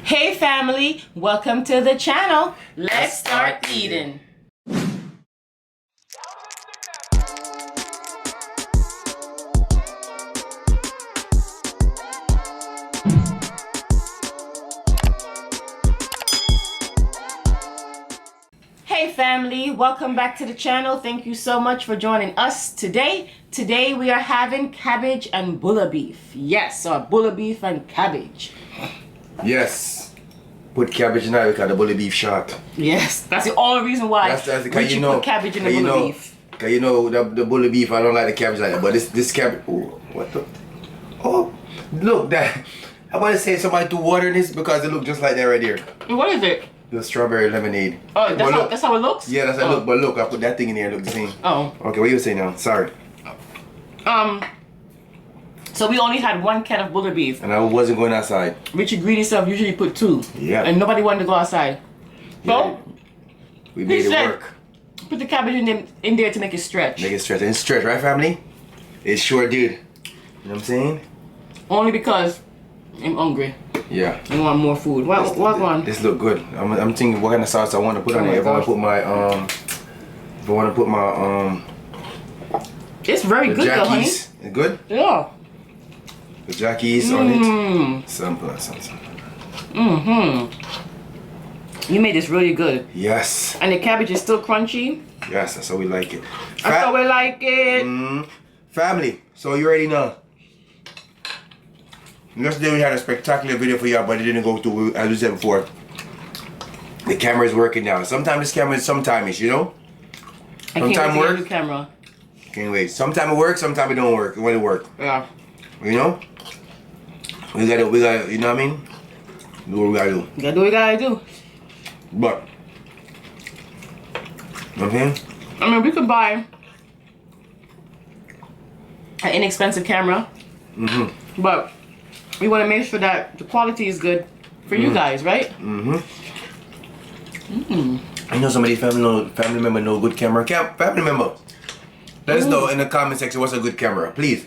Hey family, welcome to the channel. Let's start eating. Hey family, welcome back to the channel. Thank you so much for joining us today. Today we are having cabbage and bulla beef. Yes, so bulla beef and cabbage. Yes. Put cabbage in there because the bulla beef short. Yes, that's the only reason why That's we should put cabbage in the bulla beef. Cause you know the bulla beef, I don't like the cabbage like that. But this cabbage, oh, what the? Oh, look that. I want to say somebody to water this because it look just like that right here. What is it? The strawberry lemonade. Oh, that's how it looks? Yeah, that's how it look. But look, I put that thing in there. Look the same. Oh. Okay, what you saying now? Sorry. So we only had one can of bulla beef. And I wasn't going outside. Richard Greedy stuff usually put 2. Yeah. And nobody wanted to go outside. So Yeah. We made it work. Put the cabbage in there to make it stretch. Make it stretch. And stretch, right, family? It sure did. You know what I'm saying? Only because I'm hungry. Yeah. I want more food. What one? This look good. I'm thinking what kind of sauce I want to put on it. If I want to put my It's very good though, honey. It's good? Yeah. The jackies on it. Some. You made this really good. Yes. And the cabbage is still crunchy. Yes, that's how we like it. That's how we like it. Family, so you already know. Yesterday we had a spectacular video for y'all, but it didn't go through, as we said before. The camera is working now. Sometimes this camera is sometimes, you know? Sometimes it works. Camera. Can't wait. Sometimes it works, sometimes it don't work. When it work. Yeah. You know? We gotta, you know what I mean? Do what we gotta do. You gotta do what you gotta do. But, okay? I mean, we could buy an inexpensive camera. But we want to make sure that the quality is good for you guys, right? I know somebody family member know good camera. Family member, let us know in the comment section what's a good camera, please.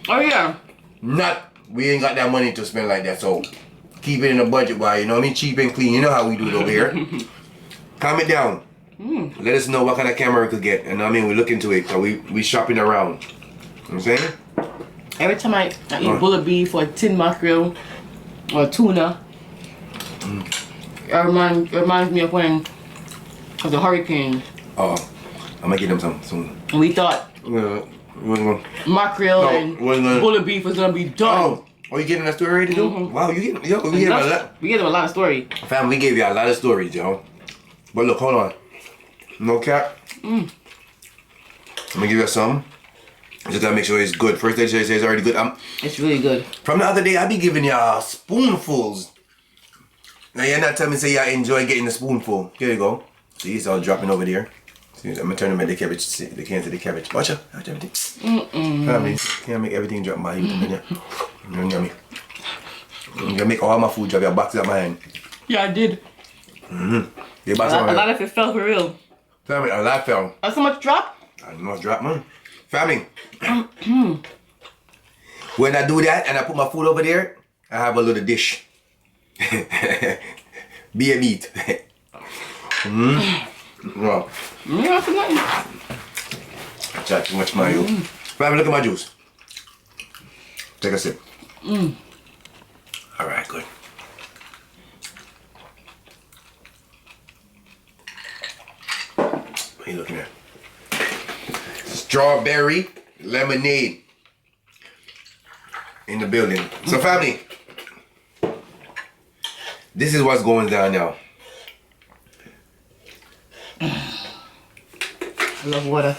Oh yeah. We ain't got that money to spend like that, so keep it in the budget, why, you know what I mean? Cheap and clean, you know how we do it over here. Comment down. Let us know what kind of camera we could get, and I mean we look into it, so we shopping around. You know what I'm saying? Every time I eat bulla beef or tin mackerel or tuna, it reminds me of the hurricane. Oh, I'm gonna get them some soon. And we thought mackerel and bulla beef was gonna be done. Oh, you getting that story ready to do? Wow, we gave them a lot. We gave them a lot of story. Fam, we gave you a lot of stories, yo. But look, hold on. No cap. I'm gonna give you some. Just gotta make sure it's good. First they say it's already good. It's really good. From the other day, I be giving y'all spoonfuls. Now you're not telling me say y'all enjoy getting the spoonful. Here you go. See, it's all dropping over there. See, I'm gonna turn them at the cabbage. See, the cans of the cabbage. Watch out. Watch everything. Family, can't make everything drop my hand. Yummy. I'm gonna make all my food drop. Your box out my hand. Yeah, I did. A lot of it fell for real. Family, a lot fell. That's so much drop? I must drop, man. Family. When I do that and I put my food over there, I have a little dish. Be a meat. Wow. Yeah, for nothing. I chat too much, Mario. Family, look at my juice. Take a sip. Alright, good. What are you looking at? Strawberry lemonade in the building. So family, this is what's going down now. I love water.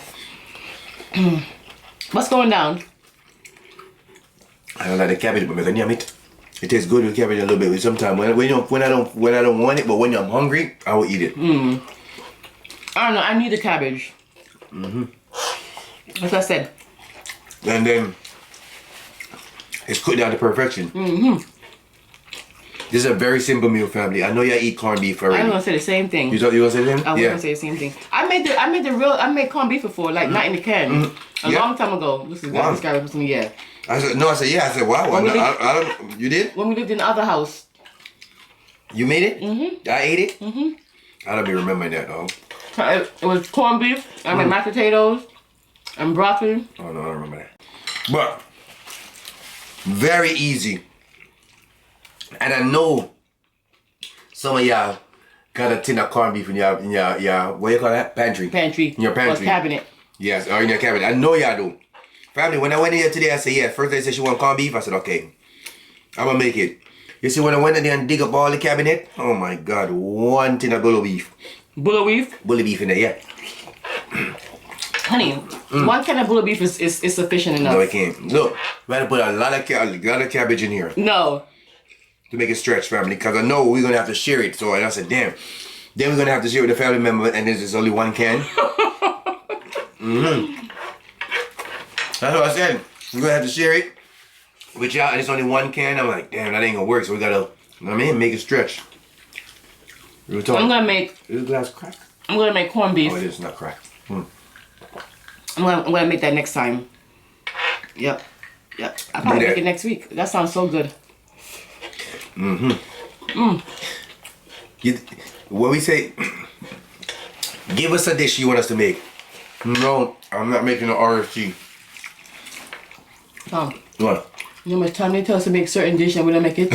What's going down? I don't like the cabbage, but I can yum it. It tastes good with cabbage a little bit. Sometimes when I don't want it, but when I'm hungry, I will eat it. I don't know. I need the cabbage. Like I said. And then it's cooked down to perfection. This is a very simple meal, family. I know y'all eat corned beef already. I was gonna say the same thing. You gonna say the same? I was gonna say the same thing. I made corned beef before, like not in the can. A long time ago. This guy was me, yeah. I said, no, I said, yeah. I said, wow. You did? When we lived in the other house. You made it? I ate it? I don't be remembering that, though. It was corned beef, I made mashed potatoes, and broccoli. Oh, no, I don't remember that. But, very easy. And I know some of y'all got a tin of corned beef in your what you call that? Pantry. Pantry. In your pantry. Or cabinet. Yes, or in your cabinet. I know y'all do. Family, when I went in here today, I said, yeah. First they said she want corned beef. I said, okay. I'm going to make it. You see, when I went in there and dig up all the cabinet, oh my God, one tin of bull beef. Bull beef? Bull beef in there, yeah. Honey, one can of bull beef is sufficient enough. No, it can't. Look, we had to put a lot of cabbage in here. No. To make it stretch, family, because I know we're going to have to share it. So I said, damn. Then we're going to have to share with the family member, and there's just only one can. That's what I said. We're going to have to share it with y'all, and it's only one can. I'm like, damn, that ain't going to work. So we got to, you know what I mean, make it stretch. I'm going to make... Is the glass cracked? I'm going to make corned beef. Oh, it is not cracked. I'm gonna make that next time. Yep. I'll probably make it next week. That sounds so good. What we say, give us a dish you want us to make. No, I'm not making an RFC. Tom, What? you know how much time they tell us to make certain dish and we don't make it?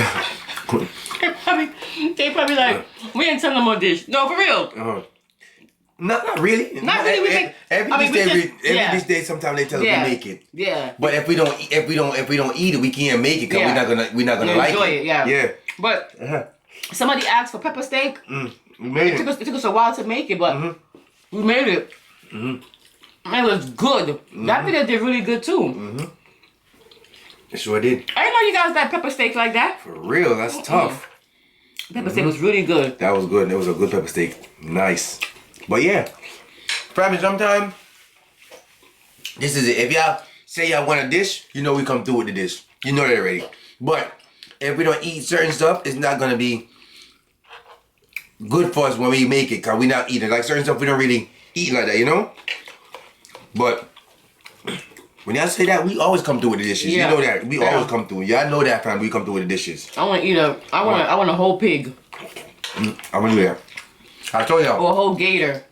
they probably like, we ain't telling them more dish. No, for real. Not really. Not really. We make every dish day. Sometimes they tell us to make it. Yeah. But if we don't eat it, we can't make it because we're not gonna like enjoy it. Yeah. But somebody asked for pepper steak. We made it took us a while to make it, but we made it. It was good. That video did really good too. It sure did. I didn't know you guys like pepper steak like that. For real, that's tough. Pepper steak was really good. That was good. It was a good pepper steak. Nice. But yeah, family, sometime, this is it. If y'all say y'all want a dish, you know we come through with the dish. You know that already. But if we don't eat certain stuff, it's not going to be good for us when we make it because we're not eating. Like certain stuff we don't really eat like that, you know? But when y'all say that, we always come through with the dishes. Yeah. You know that. We always come through. Y'all know that, family. We come through with the dishes. I want to eat I want a whole pig. I'm going to do that. I told y'all. Or a whole gator.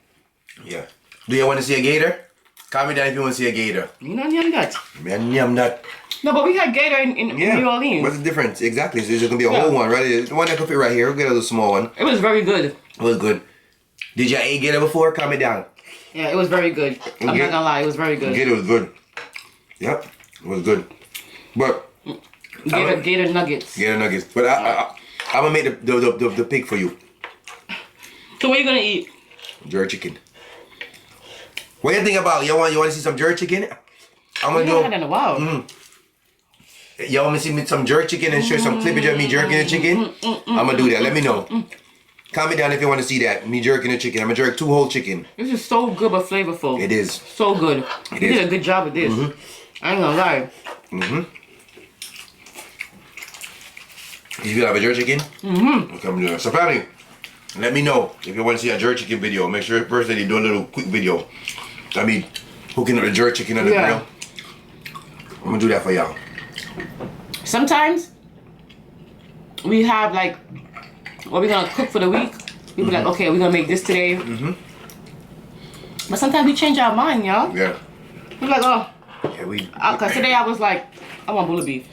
Yeah. Do you want to see a gator? Comment down if you want to see a gator. You know, yum that. Man, yum that. No, but we had gator in New Orleans. What's the difference? Exactly. So there's going to be a whole one, right? The one that could fit right here. We'll get a little small one. It was very good. It was good. Did y'all eat gator before? Comment down. Yeah, it was very good. I'm not going to lie. It was very good. Gator was good. Yep. It was good. But... Gator nuggets. Gator nuggets. But I'm going to make the pig for you. So what are you going to eat? Jerk chicken. What do you think about? You want to see some jerk chicken? I'm gonna do. Had that in a while. Y'all want me to see some jerk chicken and share some clippage of me jerking the chicken? I'm gonna do that. Let me know. Comment down if you want to see that. Me jerking the chicken. I'm gonna jerk 2 whole chicken. This is so good but flavorful. It is. So good. You did a good job with this. I ain't gonna lie. You feel like a jerk chicken? Okay, I'm doing it. So family, let me know if you want to see a jerk chicken video. Make sure first that you do a little quick video. I mean, hooking up the jerk chicken on the grill. I'm gonna do that for y'all. Sometimes we have like what we're gonna cook for the week. We be like, okay, we're gonna make this today. But sometimes we change our mind, y'all. Yeah. We're like, oh. Yeah, cause today I was like, I want bull beef.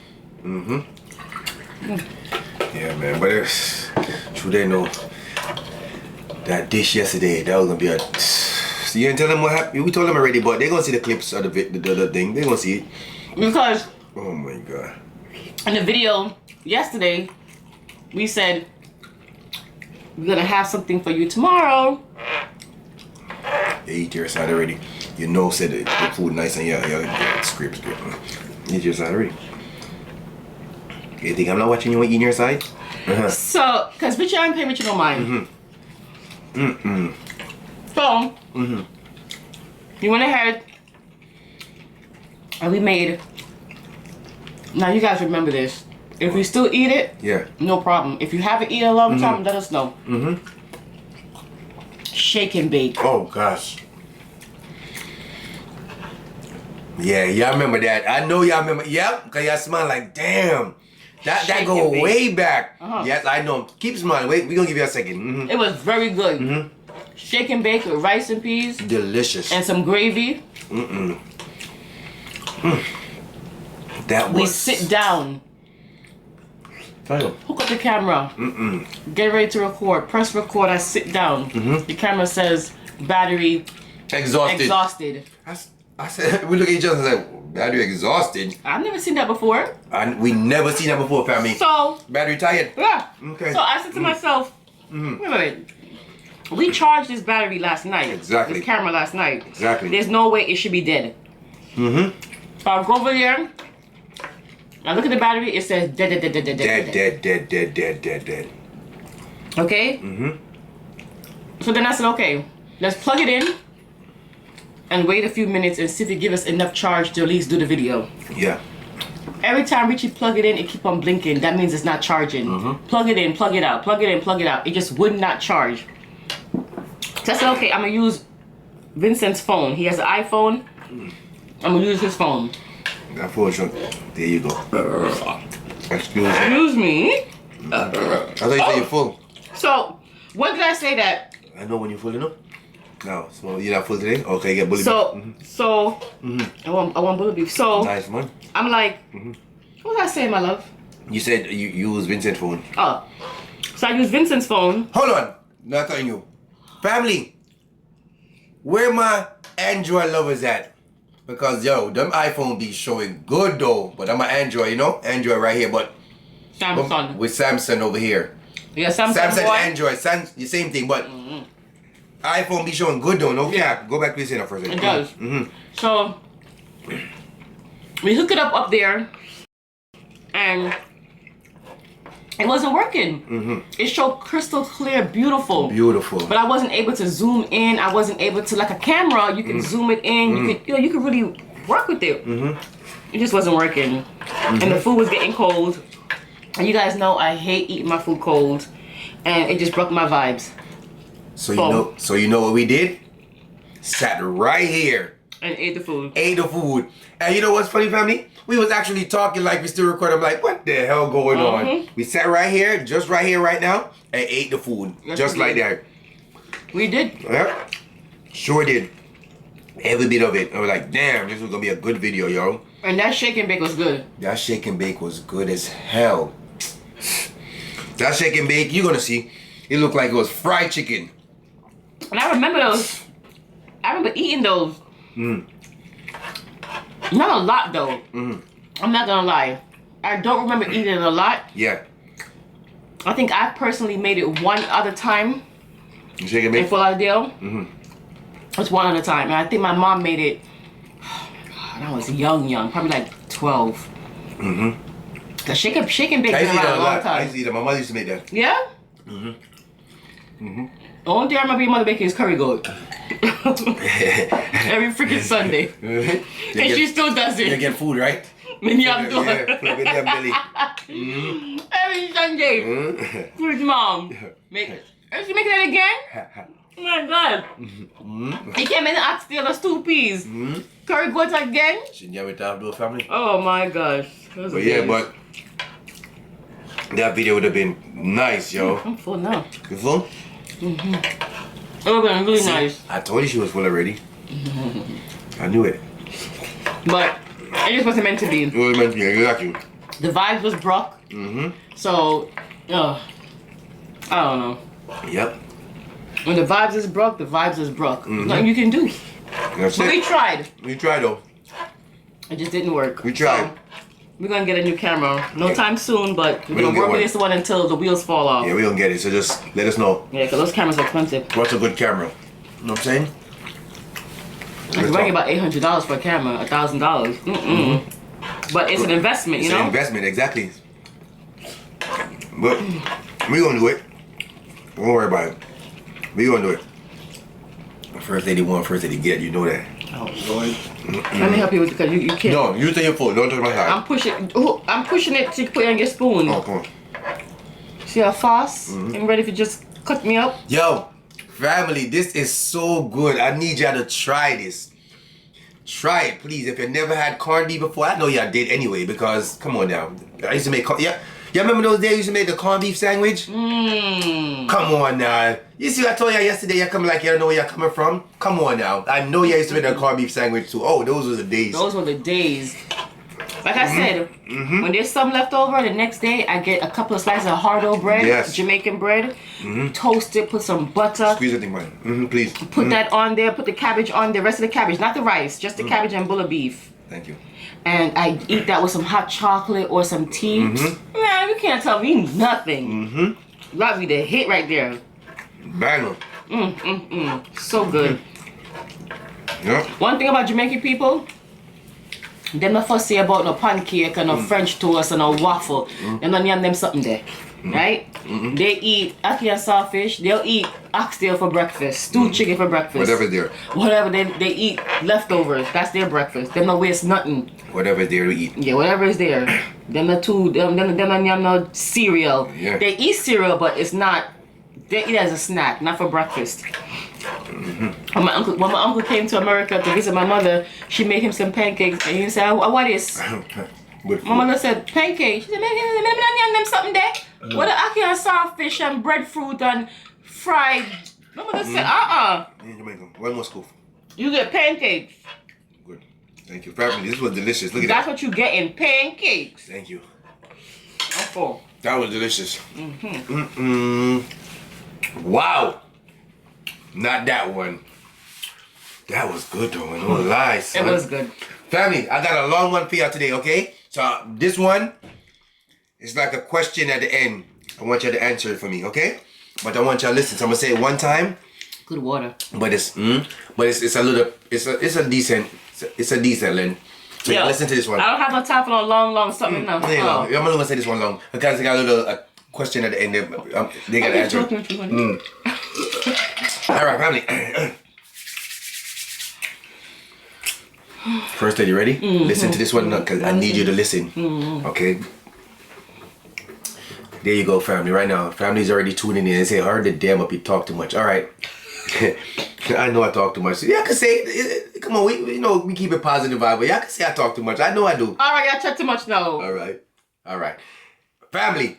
Yeah, man, but it's true. They know that dish yesterday. That was gonna be a. So you didn't tell them what happened. We told them already, but they're gonna see the clips of the thing. They're gonna see it. Because. Oh my God. In the video yesterday, we said we're gonna have something for you tomorrow. They eat your side already. You know, said the food nice and yeah, scrape. Eat your side already. You think I'm not watching you eating your side? So, cause bitch, I ain't paying with you no mind. So, you went ahead and we made. Now you guys remember this. If we still eat it, no problem. If you haven't eaten a long time, let us know. Shake and bake. Oh gosh. Yeah, y'all remember that. I know y'all remember. Yep, because y'all smell like, damn. That go way back. Yes, I know. Keep smiling. Wait, we're gonna give you a second. It was very good. Shake and bake with rice and peas. Delicious. And some gravy. That was... We sit down. Hook up the camera. Get ready to record. Press record. I sit down. The camera says battery exhausted. I said, we look at each other and say, battery exhausted. I've never seen that before. And we never seen that before, family. So battery tired. Yeah. Okay. So I said to myself, wait a minute. We charged this battery last night. Exactly. This camera last night. Exactly. There's no way it should be dead. So I'll go over there. I look at the battery. It says dead. Okay. So then I said, okay, let's plug it in and wait a few minutes and see if it gives us enough charge to at least do the video. Yeah. Every time Richie plug it in, it keep on blinking. That means it's not charging. Plug it in, plug it out, plug it in, plug it out. It just would not charge. So I said, okay, I'm gonna use Vincent's phone. He has an iPhone. I'm gonna use his phone. That phone shot. There you go. Excuse me. I thought you said you're full. So, what did I say that? I know when you're full enough. No, so you're not full today? Okay, get bully beef. So, I want bully beef. So, nice, man. I'm like, what did I say, my love? You said you use Vincent's phone. Oh. So I use Vincent's phone. Hold on. Not on you. Family, where my Android lovers at? Because, yo, them iPhone be showing good, though. But I'm an Android, you know? Android right here, but... Samsung. With Samsung over here. Yeah, Samsung boy. Android, the same thing, but... iPhone be showing good, though. No cap. Go back to the for a second. It does. So, we hook it up there. And... it wasn't working. It showed crystal clear, beautiful. Beautiful. But I wasn't able to zoom in. I wasn't able to, like a camera, you can zoom it in. You could really work with it. It just wasn't working. And the food was getting cold. And you guys know I hate eating my food cold. And it just broke my vibes. So you know what we did? Sat right here. And ate the food. Ate the food. And you know what's funny, family? We was actually talking like we still record. I'm like, what the hell going on? We sat right here, just right here right now, and ate the food. Yes, just like that. We did. Yeah. Sure did. Every bit of it. I was like, damn, this was gonna be a good video, yo. And that shake and bake was good. That shake and bake was good as hell. That shake and bake, you're gonna see, it looked like it was fried chicken. And I remember those. I remember eating those. Not a lot though. I'm not gonna lie. I don't remember eating it a lot. Yeah. I think I personally made it one other time. You shake and bake? In Fort Lauderdale. It's one other time. And I think my mom made it, oh my God, I was young. Probably like 12. The shake and bake been around a long time. I used to eat that. My mother used to make that. Yeah? The only thing I remember your mother making is curry goat. Every freaking Sunday. And she still does it. You get food, right? Yeah, plug in your belly. Every Sunday. Where's mom? Is she making that again? Oh my God. You came in and asked the other 2 peas. Curry goat again? She never thought of family. Oh my gosh. But yeah, but that video would have been nice, yo. I'm full now. You full? It would have been really nice. I told you she was full already. I knew it. But it just wasn't meant to be. It was meant to be, exactly. The vibes was broke. So, I don't know. Yep. When the vibes is broke, the vibes is broke. There's nothing you can do. That's but it. we tried. We tried though. It just didn't work. We tried. So, we're gonna get a new camera. No time soon, but we're gonna work with this one until the wheels fall off. Yeah, we're gonna get it, so just let us know. Yeah, because those cameras are expensive. What's a good camera? You know what I'm saying? You're running about $800 for a camera, $1,000. But it's an investment, you know? It's an investment, exactly. But we're gonna do it. Don't worry about it. We're gonna do it. First lady want, first lady get, you know that. Oh Lord. Let me help you with it because you can't. No, you take your phone, don't touch my side. I'm pushing it to put it on your spoon. Oh, come on. See how fast? I'm ready to just cut me up. Yo, family, this is so good. I need y'all to try this. Try it, please. If you never had corned beef before, I know y'all did anyway, because, come on now. I used to make, yeah. Y'all remember those days I used to make the corned beef sandwich? Come on now. You see, I told y'all yesterday, y'all coming like y'all know where y'all coming from? Come on now. I know y'all used to make the corned beef sandwich too. Oh, those were the days. Those were the days. Like I said, when there's some left over, the next day I get a couple of slices of hard-o bread, Jamaican bread, toast it, put some butter. Squeeze the thing, man. Please. Put that on there, put the cabbage on the rest of the cabbage, not the rice, just the cabbage and bulla beef. Thank you. And I eat that with some hot chocolate or some tea. Man, you can't tell me nothing. That'd be the hit right there. Bang. So good. Yeah. One thing about Jamaican people, them not fussy about no pancake and no French toast and no waffle. Them not name them something there. Right? They eat ackee and sawfish. They'll eat oxtail for breakfast. Stewed chicken for breakfast. Whatever there. Whatever they eat leftovers. That's their breakfast. Them not waste nothing. Whatever there to eat. Yeah, whatever is there. Them not no cereal. Yeah. They eat cereal, but it's not. They eat it as a snack, not for breakfast. When my uncle came to America to visit my mother, she made him some pancakes, and he said, "What is?" My mother said, "Pancakes." She said, "Maybe them something there. What ackee and sawfish and breadfruit and fried." My mother said, One more scoop. You get pancakes. Good. Thank you. Family, this was delicious. Look at That's that. what you get in pancakes. Thank you. I'm full. That was delicious. Wow. Not that one. That was good though, no lies. Son. It was good. Family, I got a long one for y'all today, okay? So this one is like a question at the end. I want you to answer it for me, okay? But I want y'all to listen. So I'm gonna say it one time. Good water. But it's a decent length. So Yo, listen to this one. I don't have no time for no long something now. Yeah, I'm only gonna say this one long because I got a little question at the end. They got to answer. All right, family. First, are you ready? Listen to this one because I need you to listen. Okay. There you go, family. Right now, family's already tuning in and say, "Hard the damn up, you talk too much." All right. I know I talk too much. Yeah, I can say it. Come on, we keep it positive vibe, but y'all can say I talk too much. I know I do. All right, y'all talk too much now. All right. Family,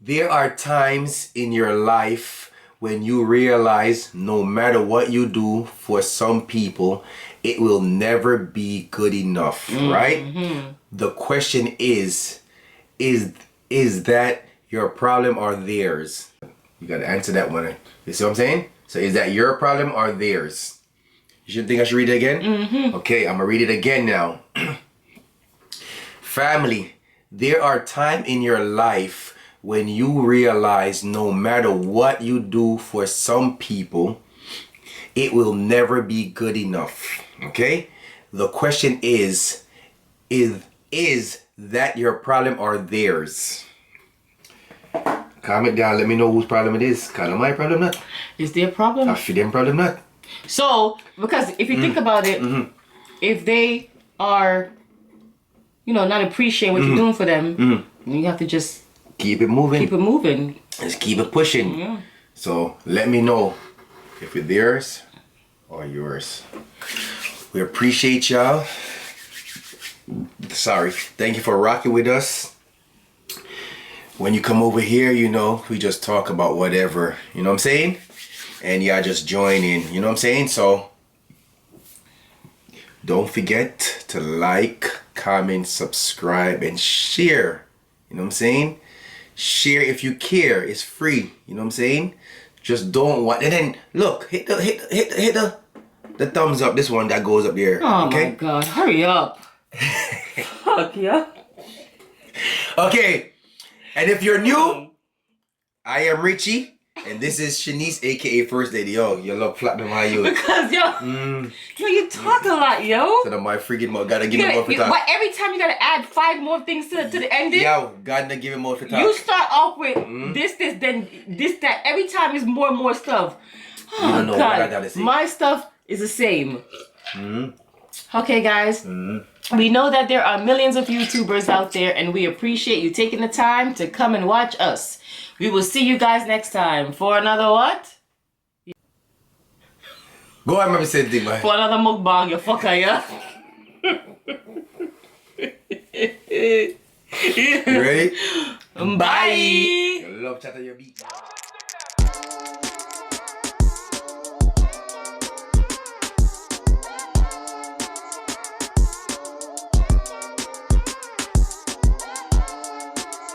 there are times in your life when you realize no matter what you do for some people, it will never be good enough, right? The question is that your problem or theirs? You gotta answer that one. You see what I'm saying? So is that your problem or theirs? You should think I should read it again? Okay, I'm gonna read it again now. Family, there are times in your life when you realize no matter what you do for some people, it will never be good enough. Okay? The question is that your problem or theirs? Comment down, let me know whose problem it is. Kind of my problem not. Is their problem? I feel them problem not. So, because if you think about it, if they are, not appreciating what you're doing for them, you have to just keep it moving. Just keep it pushing. Yeah. So let me know if it's theirs or yours. We appreciate y'all. Sorry. Thank you for rocking with us. When you come over here, we just talk about whatever, you know what I'm saying? And y'all just join in, you know what I'm saying? So don't forget to like, comment, subscribe, and share. You know what I'm saying? Share if you care. It's free. You know what I'm saying? Just don't want. And then look, hit the thumbs up. This one that goes up there. Oh okay? my God! Hurry up. Fuck yeah. Okay. And if you're new, I am Richie, and this is Shanice, aka First Lady. Yo, you love platinum, how you? Because you talk a lot, yo. So my freaking mouth gotta give me more for talk. But every time you gotta add 5 more things to the ending. Yo, gotta give me more for talk. You start off with this, then this, that. Every time is more and more stuff. Oh, you don't know God. what I gotta say. My stuff is the same. Okay, guys. We know that there are millions of YouTubers out there, and we appreciate you taking the time to come and watch us. We will see you guys next time for another what? Go on, maybe say the thing, boy. For another mukbang, you fucker, yeah? You ready? Bye! You love chat on your beat.